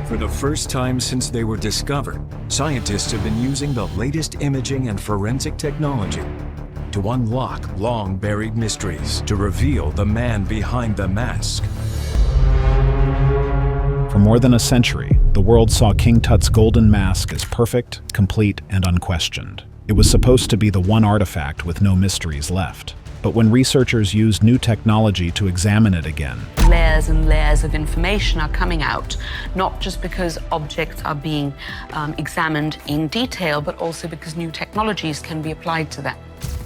For the first time since they were discovered, scientists have been using the latest imaging and forensic technology to unlock long-buried mysteries, to reveal the man behind the mask. For more than a century, the world saw King Tut's golden mask as perfect, complete, and unquestioned. It was supposed to be the one artifact with no mysteries left. But when researchers used new technology to examine it again, layers and layers of information are coming out, not just because objects are being examined in detail, but also because new technologies can be applied to them.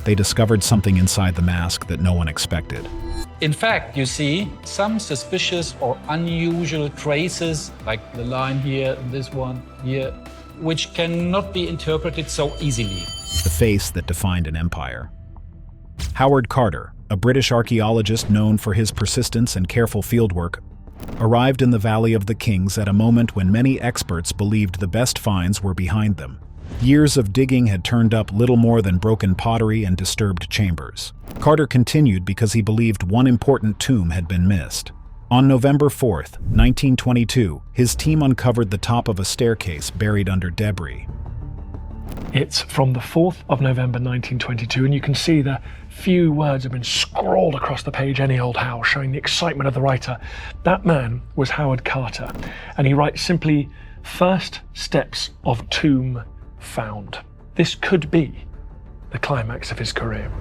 They discovered something inside the mask that no one expected. In fact, you see some suspicious or unusual traces, like the line here, this one here, which cannot be interpreted so easily. The face that defined an empire. Howard Carter, a British archaeologist known for his persistence and careful fieldwork, arrived in the Valley of the Kings at a moment when many experts believed the best finds were behind them. Years of digging had turned up little more than broken pottery and disturbed chambers. Carter continued because he believed one important tomb had been missed. On November 4th, 1922, his team uncovered the top of a staircase buried under debris. It's from the 4th of November 1922, and you can see the few words have been scrawled across the page, any old how, showing the excitement of the writer. That man was Howard Carter, and he writes simply, "First steps of tomb found." This could be the climax of his career.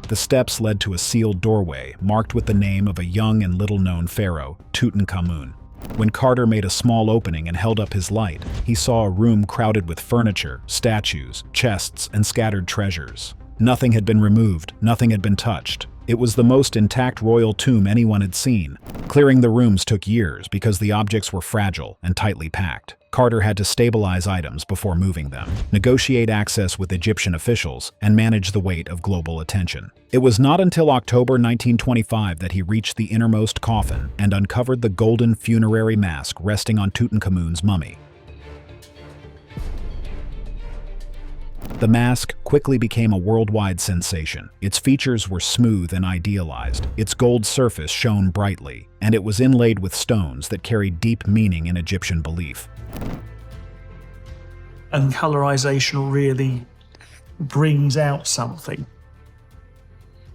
The steps led to a sealed doorway marked with the name of a young and little-known pharaoh, Tutankhamun. When Carter made a small opening and held up his light, he saw a room crowded with furniture, statues, chests, and scattered treasures. Nothing had been removed, nothing had been touched. It was the most intact royal tomb anyone had seen. Clearing the rooms took years because the objects were fragile and tightly packed. Carter had to stabilize items before moving them, negotiate access with Egyptian officials, and manage the weight of global attention. It was not until October 1925 that he reached the innermost coffin and uncovered the golden funerary mask resting on Tutankhamun's mummy. The mask quickly became a worldwide sensation. Its features were smooth and idealized, its gold surface shone brightly, and it was inlaid with stones that carried deep meaning in Egyptian belief. And colorization really brings out something.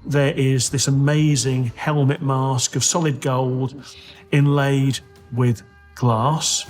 There is this amazing helmet mask of solid gold inlaid with glass.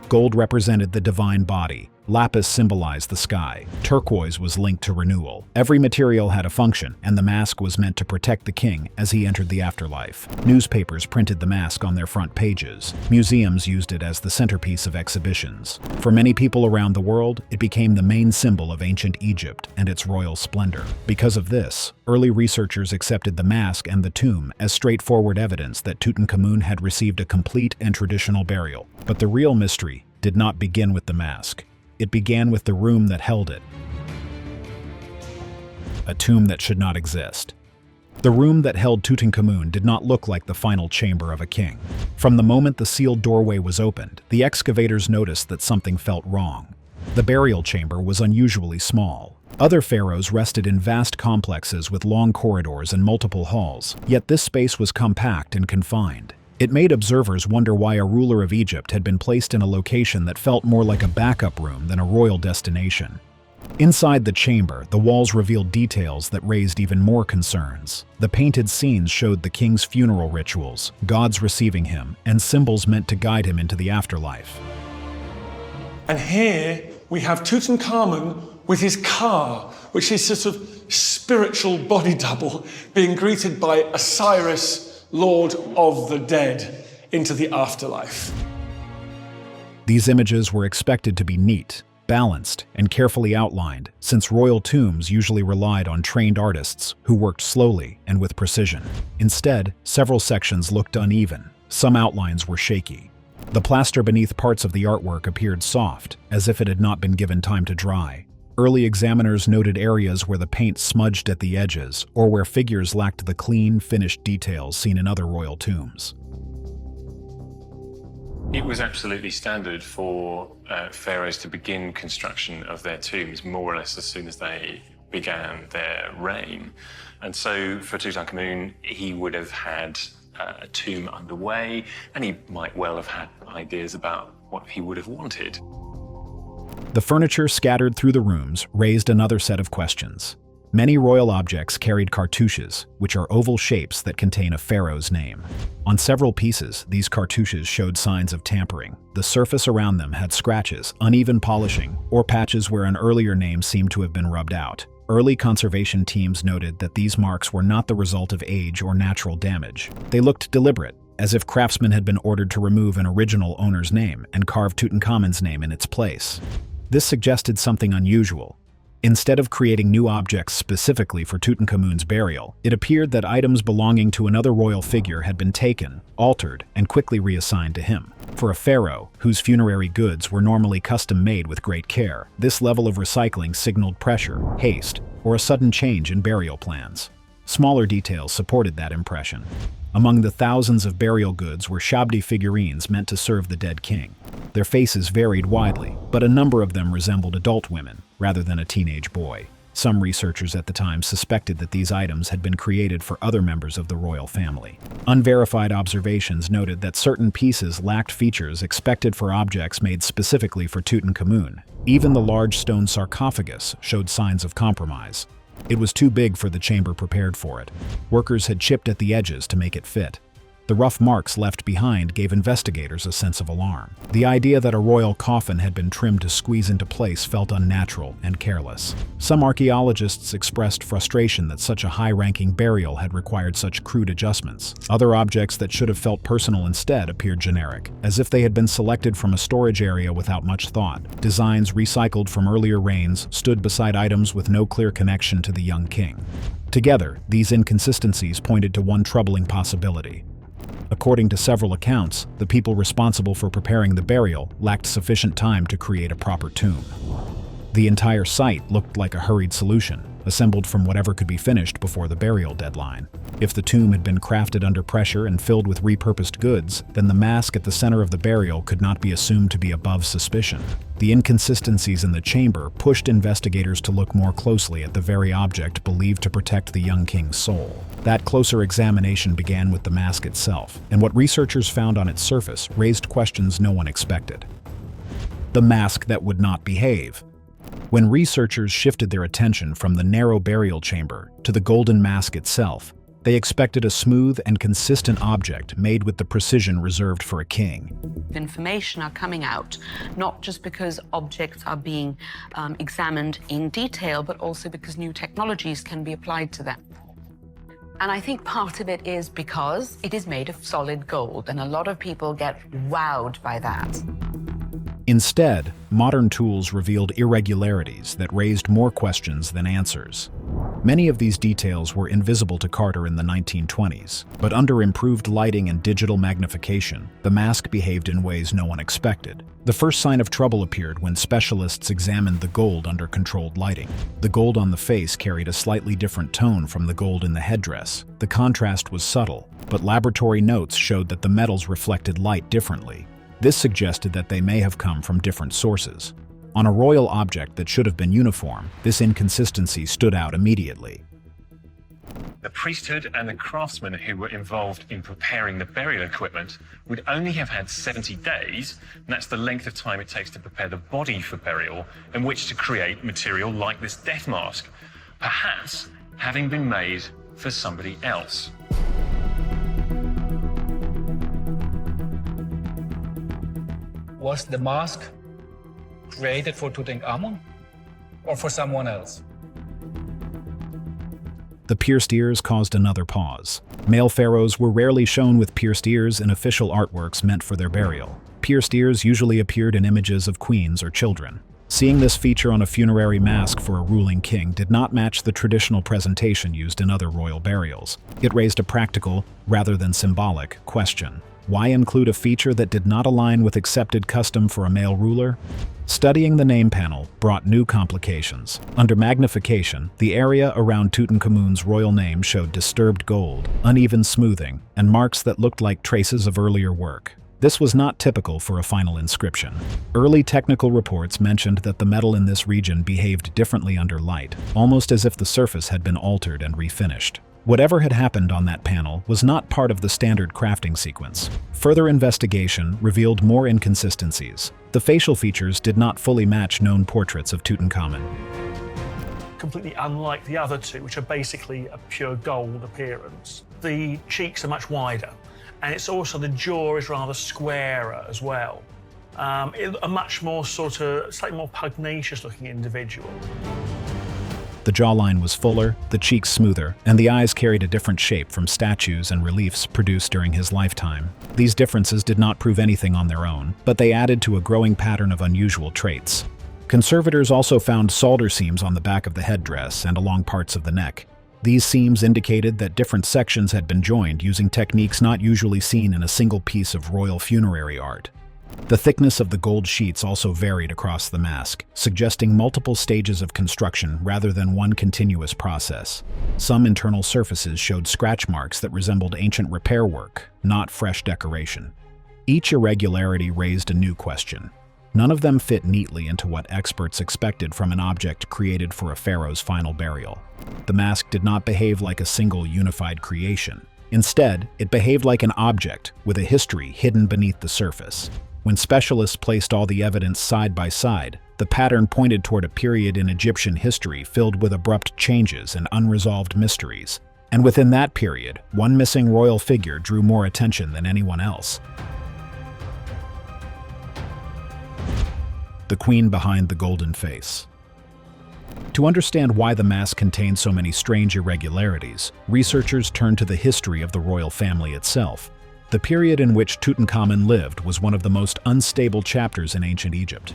Gold represented the divine body. Lapis symbolized the sky. Turquoise was linked to renewal. Every material had a function, and the mask was meant to protect the king as he entered the afterlife. Newspapers printed the mask on their front pages. Museums used it as the centerpiece of exhibitions. For many people around the world, it became the main symbol of ancient Egypt and its royal splendor. Because of this, early researchers accepted the mask and the tomb as straightforward evidence that Tutankhamun had received a complete and traditional burial. But the real mystery did not begin with the mask. It began with the room that held it. A tomb that should not exist. The room that held Tutankhamun did not look like the final chamber of a king. From the moment the sealed doorway was opened, the excavators noticed that something felt wrong. The burial chamber was unusually small. Other pharaohs rested in vast complexes with long corridors and multiple halls, yet this space was compact and confined. It made observers wonder why a ruler of Egypt had been placed in a location that felt more like a backup room than a royal destination. Inside the chamber, the walls revealed details that raised even more concerns. The painted scenes showed the king's funeral rituals, gods receiving him, and symbols meant to guide him into the afterlife. And here we have Tutankhamun with his car, which is sort of spiritual body double, being greeted by Osiris, Lord of the Dead, into the afterlife. These images were expected to be neat, balanced, and carefully outlined, since royal tombs usually relied on trained artists who worked slowly and with precision. Instead, several sections looked uneven. Some outlines were shaky. The plaster beneath parts of the artwork appeared soft, as if it had not been given time to dry. Early examiners noted areas where the paint smudged at the edges, or where figures lacked the clean, finished details seen in other royal tombs. It was absolutely standard for pharaohs to begin construction of their tombs more or less as soon as they began their reign. And so for Tutankhamun, he would have had a tomb underway, and he might well have had ideas about what he would have wanted. The furniture scattered through the rooms raised another set of questions. Many royal objects carried cartouches, which are oval shapes that contain a pharaoh's name. On several pieces, these cartouches showed signs of tampering. The surface around them had scratches, uneven polishing, or patches where an earlier name seemed to have been rubbed out. Early conservation teams noted that these marks were not the result of age or natural damage. They looked deliberate, as if craftsmen had been ordered to remove an original owner's name and carve Tutankhamun's name in its place. This suggested something unusual. Instead of creating new objects specifically for Tutankhamun's burial, it appeared that items belonging to another royal figure had been taken, altered, and quickly reassigned to him. For a pharaoh, whose funerary goods were normally custom-made with great care, this level of recycling signaled pressure, haste, or a sudden change in burial plans. Smaller details supported that impression. Among the thousands of burial goods were Shabdi figurines meant to serve the dead king. Their faces varied widely, but a number of them resembled adult women, rather than a teenage boy. Some researchers at the time suspected that these items had been created for other members of the royal family. Unverified observations noted that certain pieces lacked features expected for objects made specifically for Tutankhamun. Even the large stone sarcophagus showed signs of compromise. It was too big for the chamber prepared for it. Workers had chipped at the edges to make it fit. The rough marks left behind gave investigators a sense of alarm. The idea that a royal coffin had been trimmed to squeeze into place felt unnatural and careless. Some archaeologists expressed frustration that such a high-ranking burial had required such crude adjustments. Other objects that should have felt personal instead appeared generic, as if they had been selected from a storage area without much thought. Designs recycled from earlier reigns stood beside items with no clear connection to the young king. Together, these inconsistencies pointed to one troubling possibility. According to several accounts, the people responsible for preparing the burial lacked sufficient time to create a proper tomb. The entire site looked like a hurried solution, assembled from whatever could be finished before the burial deadline. If the tomb had been crafted under pressure and filled with repurposed goods, then the mask at the center of the burial could not be assumed to be above suspicion. The inconsistencies in the chamber pushed investigators to look more closely at the very object believed to protect the young king's soul. That closer examination began with the mask itself, and what researchers found on its surface raised questions no one expected. The mask that would not behave. When researchers shifted their attention from the narrow burial chamber to the golden mask itself, they expected a smooth and consistent object made with the precision reserved for a king. Information are coming out, not just because objects are being examined in detail, but also because new technologies can be applied to them. And I think part of it is because it is made of solid gold, and a lot of people get wowed by that. Instead, modern tools revealed irregularities that raised more questions than answers. Many of these details were invisible to Carter in the 1920s, but under improved lighting and digital magnification, the mask behaved in ways no one expected. The first sign of trouble appeared when specialists examined the gold under controlled lighting. The gold on the face carried a slightly different tone from the gold in the headdress. The contrast was subtle, but laboratory notes showed that the metals reflected light differently. This suggested that they may have come from different sources. On a royal object that should have been uniform, this inconsistency stood out immediately. The priesthood and the craftsmen who were involved in preparing the burial equipment would only have had 70 days, and that's the length of time it takes to prepare the body for burial, in which to create material like this death mask, perhaps having been made for somebody else. Was the mask created for Tutankhamun or for someone else? The pierced ears caused another pause. Male pharaohs were rarely shown with pierced ears in official artworks meant for their burial. Pierced ears usually appeared in images of queens or children. Seeing this feature on a funerary mask for a ruling king did not match the traditional presentation used in other royal burials. It raised a practical, rather than symbolic, question. Why include a feature that did not align with accepted custom for a male ruler? Studying the name panel brought new complications. Under magnification, the area around Tutankhamun's royal name showed disturbed gold, uneven smoothing, and marks that looked like traces of earlier work. This was not typical for a final inscription. Early technical reports mentioned that the metal in this region behaved differently under light, almost as if the surface had been altered and refinished. Whatever had happened on that panel was not part of the standard crafting sequence. Further investigation revealed more inconsistencies. The facial features did not fully match known portraits of Tutankhamun. Completely unlike the other two, which are basically a pure gold appearance. The cheeks are much wider, and it's also the jaw is rather squarer as well. A much more slightly more pugnacious looking individual. The jawline was fuller, the cheeks smoother, and the eyes carried a different shape from statues and reliefs produced during his lifetime. These differences did not prove anything on their own, but they added to a growing pattern of unusual traits. Conservators also found solder seams on the back of the headdress and along parts of the neck. These seams indicated that different sections had been joined using techniques not usually seen in a single piece of royal funerary art. The thickness of the gold sheets also varied across the mask, suggesting multiple stages of construction rather than one continuous process. Some internal surfaces showed scratch marks that resembled ancient repair work, not fresh decoration. Each irregularity raised a new question. None of them fit neatly into what experts expected from an object created for a pharaoh's final burial. The mask did not behave like a single unified creation. Instead, it behaved like an object with a history hidden beneath the surface. When specialists placed all the evidence side by side, the pattern pointed toward a period in Egyptian history filled with abrupt changes and unresolved mysteries. And within that period, one missing royal figure drew more attention than anyone else. The queen behind the golden face. To understand why the mask contained so many strange irregularities, researchers turned to the history of the royal family itself. The period in which Tutankhamun lived was one of the most unstable chapters in ancient Egypt.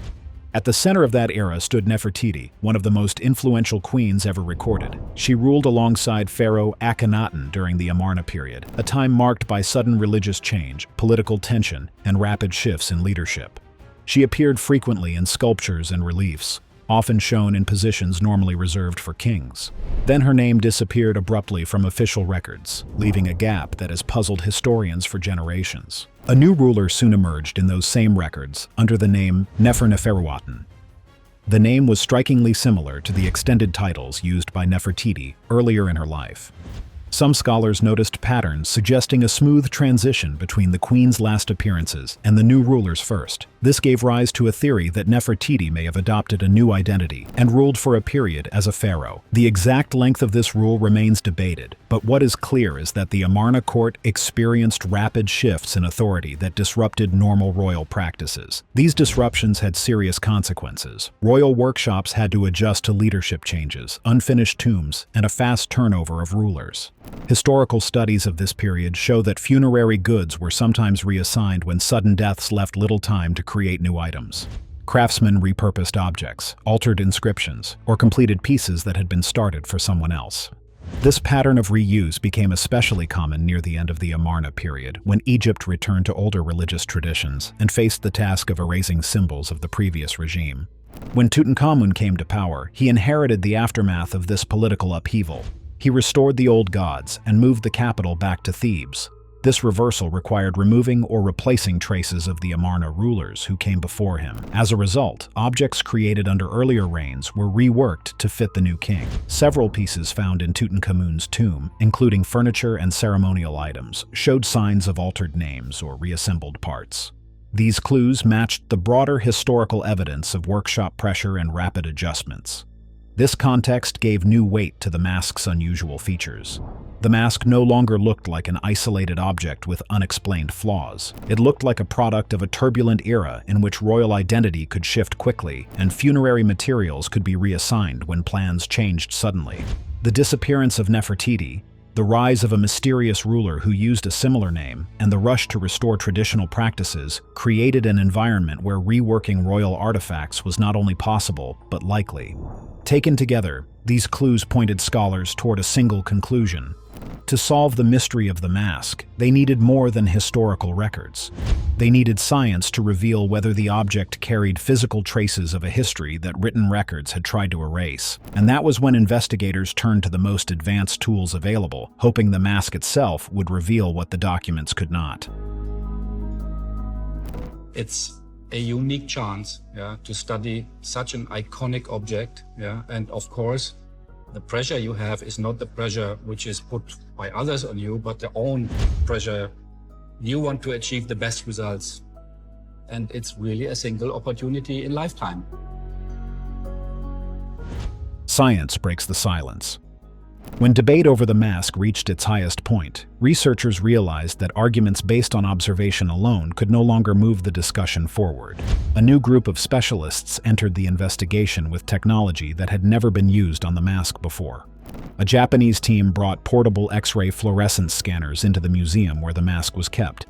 At the center of that era stood Nefertiti, one of the most influential queens ever recorded. She ruled alongside Pharaoh Akhenaten during the Amarna period, a time marked by sudden religious change, political tension, and rapid shifts in leadership. She appeared frequently in sculptures and reliefs, often shown in positions normally reserved for kings. Then her name disappeared abruptly from official records, leaving a gap that has puzzled historians for generations. A new ruler soon emerged in those same records under the name Neferuaten. The name was strikingly similar to the extended titles used by Nefertiti earlier in her life. Some scholars noticed patterns suggesting a smooth transition between the queen's last appearances and the new ruler's first. This gave rise to a theory that Nefertiti may have adopted a new identity and ruled for a period as a pharaoh. The exact length of this rule remains debated, but what is clear is that the Amarna court experienced rapid shifts in authority that disrupted normal royal practices. These disruptions had serious consequences. Royal workshops had to adjust to leadership changes, unfinished tombs, and a fast turnover of rulers. Historical studies of this period show that funerary goods were sometimes reassigned when sudden deaths left little time to create new items. Craftsmen repurposed objects, altered inscriptions, or completed pieces that had been started for someone else. This pattern of reuse became especially common near the end of the Amarna period, when Egypt returned to older religious traditions and faced the task of erasing symbols of the previous regime. When Tutankhamun came to power, he inherited the aftermath of this political upheaval. He restored the old gods and moved the capital back to Thebes. This reversal required removing or replacing traces of the Amarna rulers who came before him. As a result, objects created under earlier reigns were reworked to fit the new king. Several pieces found in Tutankhamun's tomb, including furniture and ceremonial items, showed signs of altered names or reassembled parts. These clues matched the broader historical evidence of workshop pressure and rapid adjustments. This context gave new weight to the mask's unusual features. The mask no longer looked like an isolated object with unexplained flaws. It looked like a product of a turbulent era in which royal identity could shift quickly and funerary materials could be reassigned when plans changed suddenly. The disappearance of Nefertiti, the rise of a mysterious ruler who used a similar name, and the rush to restore traditional practices created an environment where reworking royal artifacts was not only possible, but likely. Taken together, these clues pointed scholars toward a single conclusion. To solve the mystery of the mask, they needed more than historical records. They needed science to reveal whether the object carried physical traces of a history that written records had tried to erase. And that was when investigators turned to the most advanced tools available, hoping the mask itself would reveal what the documents could not. It's a unique chance to study such an iconic object, and of course The pressure you have is not the pressure which is put by others on you, but the own pressure. You want to achieve the best results. And it's really a single opportunity in lifetime. Science breaks the silence. When debate over the mask reached its highest point, researchers realized that arguments based on observation alone could no longer move the discussion forward. A new group of specialists entered the investigation with technology that had never been used on the mask before. A Japanese team brought portable X-ray fluorescence scanners into the museum where the mask was kept.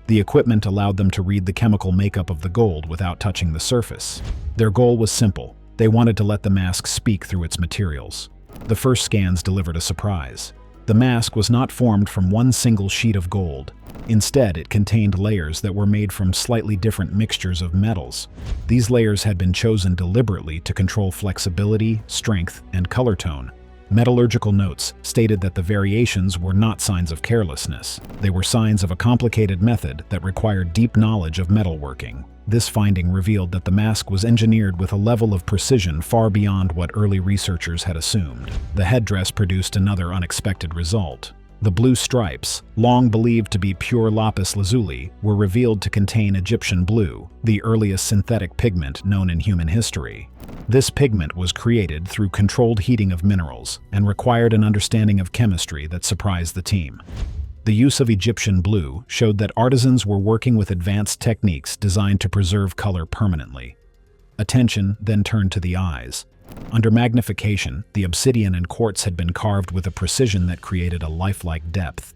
The equipment allowed them to read the chemical makeup of the gold without touching the surface. Their goal was simple. They wanted to let the mask speak through its materials. The first scans delivered a surprise. The mask was not formed from one single sheet of gold. Instead, it contained layers that were made from slightly different mixtures of metals. These layers had been chosen deliberately to control flexibility, strength, and color tone. Metallurgical notes stated that the variations were not signs of carelessness. They were signs of a complicated method that required deep knowledge of metalworking. This finding revealed that the mask was engineered with a level of precision far beyond what early researchers had assumed. The headdress produced another unexpected result. The blue stripes, long believed to be pure lapis lazuli, were revealed to contain Egyptian blue, the earliest synthetic pigment known in human history. This pigment was created through controlled heating of minerals and required an understanding of chemistry that surprised the team. The use of Egyptian blue showed that artisans were working with advanced techniques designed to preserve color permanently. Attention then turned to the eyes. Under magnification, the obsidian and quartz had been carved with a precision that created a lifelike depth.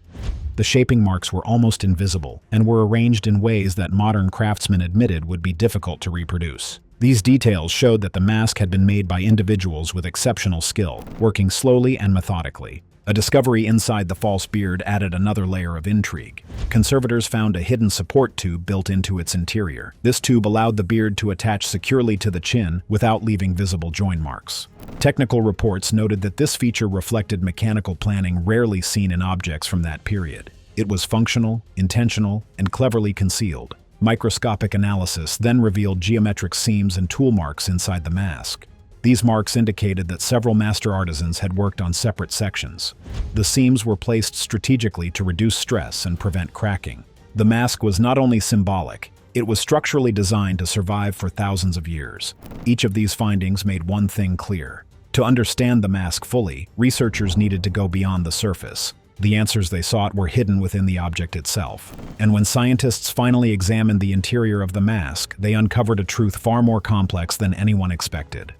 The shaping marks were almost invisible and were arranged in ways that modern craftsmen admitted would be difficult to reproduce. These details showed that the mask had been made by individuals with exceptional skill, working slowly and methodically. A discovery inside the false beard added another layer of intrigue. Conservators found a hidden support tube built into its interior. This tube allowed the beard to attach securely to the chin without leaving visible join marks. Technical reports noted that this feature reflected mechanical planning rarely seen in objects from that period. It was functional, intentional, and cleverly concealed. Microscopic analysis then revealed geometric seams and tool marks inside the mask. These marks indicated that several master artisans had worked on separate sections. The seams were placed strategically to reduce stress and prevent cracking. The mask was not only symbolic, it was structurally designed to survive for thousands of years. Each of these findings made one thing clear. To understand the mask fully, researchers needed to go beyond the surface. The answers they sought were hidden within the object itself. And when scientists finally examined the interior of the mask, they uncovered a truth far more complex than anyone expected.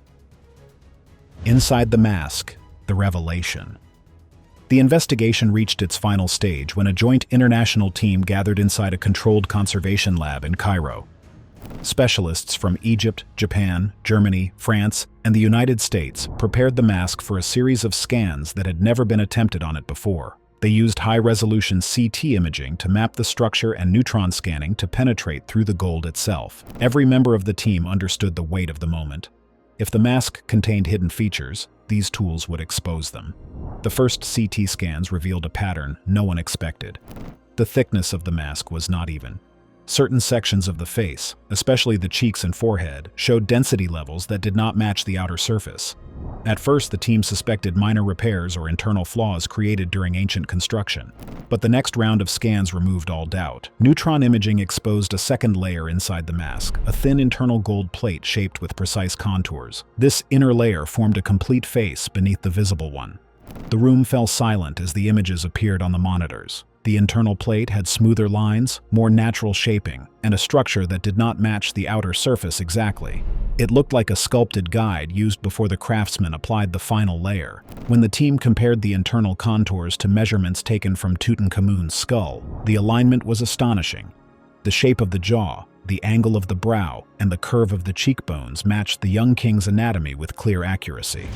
Inside the mask, the revelation. The investigation reached its final stage when a joint international team gathered inside a controlled conservation lab in Cairo. Specialists from Egypt, Japan, Germany, France, and the United States prepared the mask for a series of scans that had never been attempted on it before. They used high-resolution CT imaging to map the structure and neutron scanning to penetrate through the gold itself. Every member of the team understood the weight of the moment. If the mask contained hidden features, these tools would expose them. The first CT scans revealed a pattern no one expected. The thickness of the mask was not even. Certain sections of the face, especially the cheeks and forehead, showed density levels that did not match the outer surface. At first, the team suspected minor repairs or internal flaws created during ancient construction. But the next round of scans removed all doubt. Neutron imaging exposed a second layer inside the mask, a thin internal gold plate shaped with precise contours. This inner layer formed a complete face beneath the visible one. The room fell silent as the images appeared on the monitors. The internal plate had smoother lines, more natural shaping, and a structure that did not match the outer surface exactly. It looked like a sculpted guide used before the craftsman applied the final layer. When the team compared the internal contours to measurements taken from Tutankhamun's skull, the alignment was astonishing. The shape of the jaw, the angle of the brow, and the curve of the cheekbones matched the young king's anatomy with clear accuracy.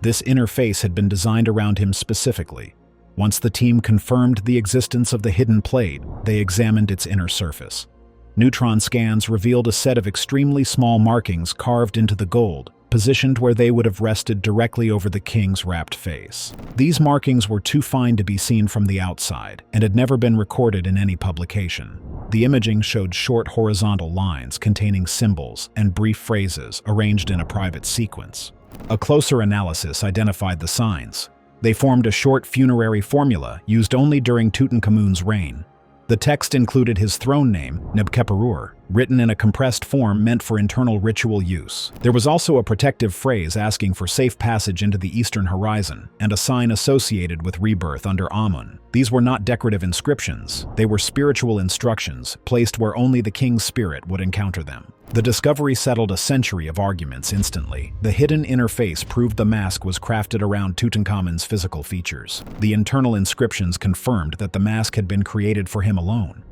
This inner face had been designed around him specifically. Once the team confirmed the existence of the hidden plate, they examined its inner surface. Neutron scans revealed a set of extremely small markings carved into the gold, positioned where they would have rested directly over the king's wrapped face. These markings were too fine to be seen from the outside and had never been recorded in any publication. The imaging showed short horizontal lines containing symbols and brief phrases arranged in a private sequence. A closer analysis identified the signs. They formed a short funerary formula used only during Tutankhamun's reign. The text included his throne name, Nebkepperur, written in a compressed form meant for internal ritual use. There was also a protective phrase asking for safe passage into the eastern horizon, and a sign associated with rebirth under Amun. These were not decorative inscriptions, they were spiritual instructions, placed where only the king's spirit would encounter them. The discovery settled a century of arguments instantly. The hidden interface proved the mask was crafted around Tutankhamun's physical features. The internal inscriptions confirmed that the mask had been created for him alone.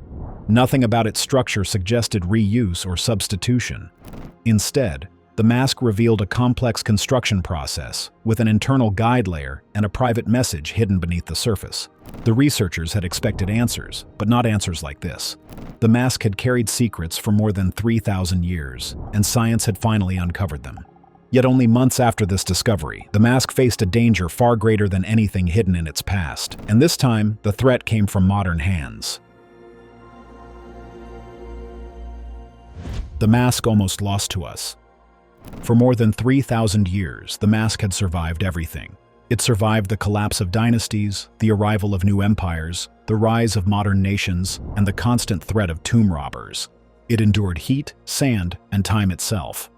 Nothing about its structure suggested reuse or substitution. Instead, the mask revealed a complex construction process with an internal guide layer and a private message hidden beneath the surface. The researchers had expected answers, but not answers like this. The mask had carried secrets for more than 3,000 years, and science had finally uncovered them. Yet only months after this discovery, the mask faced a danger far greater than anything hidden in its past, and this time, the threat came from modern hands. The mask almost lost to us. For more than 3,000 years, the mask had survived everything. It survived the collapse of dynasties, the arrival of new empires, the rise of modern nations, and the constant threat of tomb robbers. It endured heat, sand, and time itself.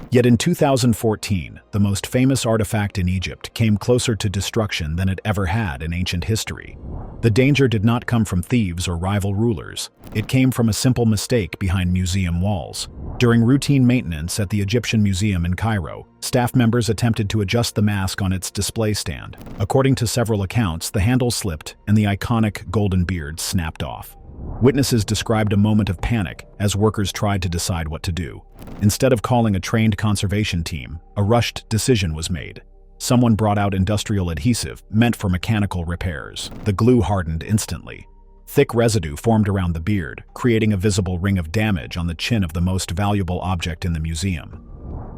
Yet in 2014, the most famous artifact in Egypt came closer to destruction than it ever had in ancient history. The danger did not come from thieves or rival rulers. It came from a simple mistake behind museum walls. During routine maintenance at the Egyptian Museum in Cairo, staff members attempted to adjust the mask on its display stand. According to several accounts, the handle slipped and the iconic golden beard snapped off. Witnesses described a moment of panic as workers tried to decide what to do. Instead of calling a trained conservation team, a rushed decision was made. Someone brought out industrial adhesive meant for mechanical repairs. The glue hardened instantly. Thick residue formed around the beard, creating a visible ring of damage on the chin of the most valuable object in the museum.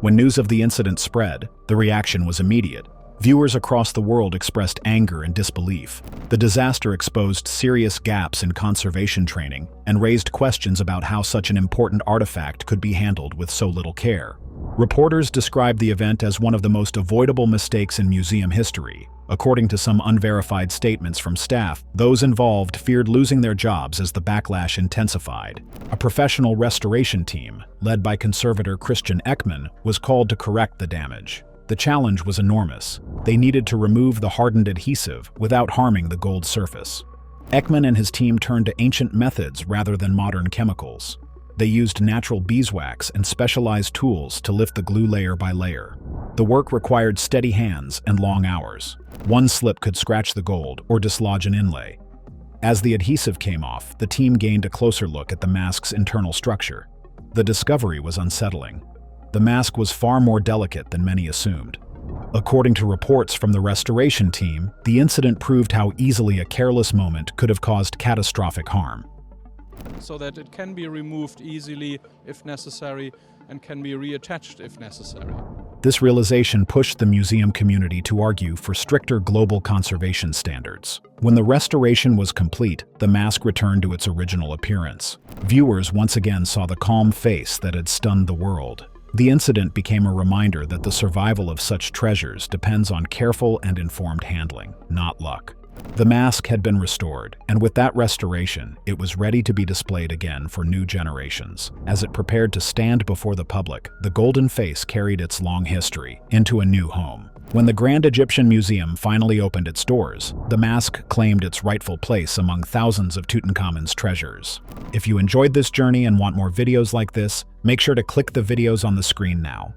When news of the incident spread, the reaction was immediate. Viewers across the world expressed anger and disbelief. The disaster exposed serious gaps in conservation training and raised questions about how such an important artifact could be handled with so little care. Reporters described the event as one of the most avoidable mistakes in museum history. According to some unverified statements from staff, those involved feared losing their jobs as the backlash intensified. A professional restoration team, led by conservator Christian Ekman, was called to correct the damage. The challenge was enormous. They needed to remove the hardened adhesive without harming the gold surface. Ekman and his team turned to ancient methods rather than modern chemicals. They used natural beeswax and specialized tools to lift the glue layer by layer. The work required steady hands and long hours. One slip could scratch the gold or dislodge an inlay. As the adhesive came off, the team gained a closer look at the mask's internal structure. The discovery was unsettling. The mask was far more delicate than many assumed. According to reports from the restoration team, the incident proved how easily a careless moment could have caused catastrophic harm. So that it can be removed easily if necessary and can be reattached if necessary. This realization pushed the museum community to argue for stricter global conservation standards. When the restoration was complete, the mask returned to its original appearance. Viewers once again saw the calm face that had stunned the world. The incident became a reminder that the survival of such treasures depends on careful and informed handling, not luck. The mask had been restored, and with that restoration, it was ready to be displayed again for new generations. As it prepared to stand before the public, the golden face carried its long history into a new home. When the Grand Egyptian Museum finally opened its doors, the mask claimed its rightful place among thousands of Tutankhamun's treasures. If you enjoyed this journey and want more videos like this, make sure to click the videos on the screen now.